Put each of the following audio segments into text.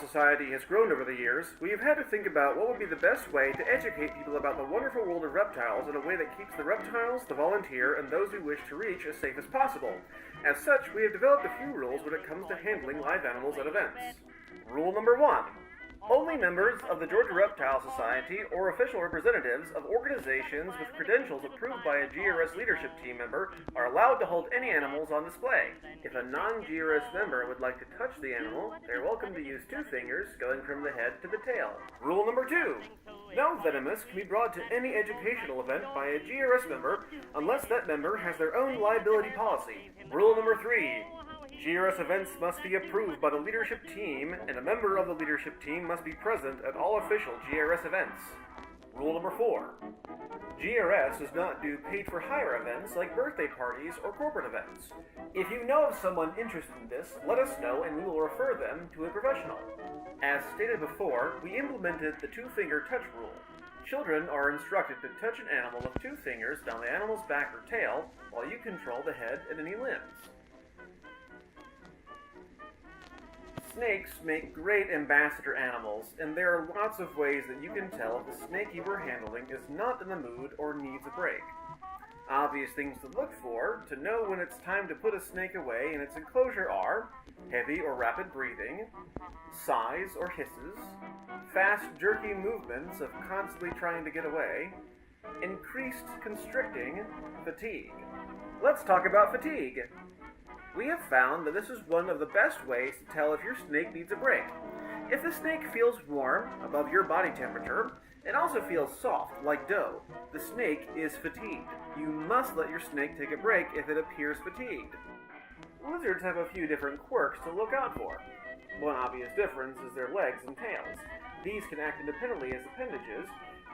Society has grown over the years, we have had to think about what would be the best way to educate people about the wonderful world of reptiles in a way that keeps the reptiles, the volunteer, and those we wish to reach as safe as possible. As such, we have developed a few rules when it comes to handling live animals at events. Rule number 1. Only members of the Georgia Reptile Society or official representatives of organizations with credentials approved by a GRS leadership team member are allowed to hold any animals on display. If a non-GRS member would like to touch the animal, they are welcome to use 2 fingers going from the head to the tail. Rule number 2. No venomous can be brought to any educational event by a GRS member unless that member has their own liability policy. Rule number 3. GRS events must be approved by the leadership team, and a member of the leadership team must be present at all official GRS events. Rule number 4. GRS does not do paid-for-hire events like birthday parties or corporate events. If you know of someone interested in this, let us know and we will refer them to a professional. As stated before, we implemented the 2-finger touch rule. Children are instructed to touch an animal with 2 fingers down the animal's back or tail while you control the head and any limbs. Snakes make great ambassador animals, and there are lots of ways that you can tell if the snake you are handling is not in the mood or needs a break. Obvious things to look for to know when it's time to put a snake away in its enclosure are heavy or rapid breathing, sighs or hisses, fast jerky movements of constantly trying to get away, increased constricting, fatigue. Let's talk about fatigue. We have found that this is one of the best ways to tell if your snake needs a break. If the snake feels warm, above your body temperature, and also feels soft, like dough, the snake is fatigued. You must let your snake take a break if it appears fatigued. Lizards have a few different quirks to look out for. One obvious difference is their legs and tails. These can act independently as appendages,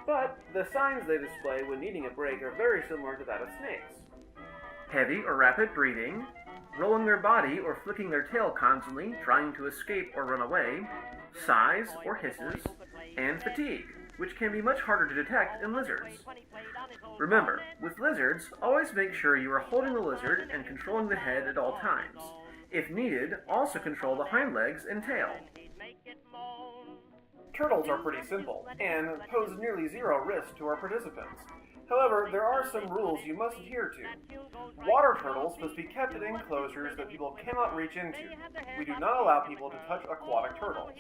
but the signs they display when needing a break are very similar to that of snakes. Heavy or rapid breathing, rolling their body or flicking their tail constantly, trying to escape or run away, sighs or hisses, and fatigue, which can be much harder to detect in lizards. Remember, with lizards, always make sure you are holding the lizard and controlling the head at all times. If needed, also control the hind legs and tail. Turtles are pretty simple, and pose nearly 0 risk to our participants. However, there are some rules you must adhere to. Water turtles must be kept in enclosures that people cannot reach into. We do not allow people to touch aquatic turtles.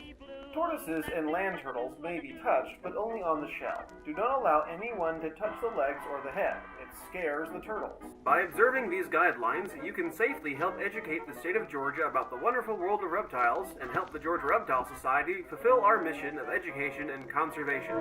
Tortoises and land turtles may be touched, but only on the shell. Do not allow anyone to touch the legs or the head. It scares the turtles. By observing these guidelines, you can safely help educate the state of Georgia about the wonderful world of reptiles and help the Georgia Reptile Society fulfill our mission of education and conservation.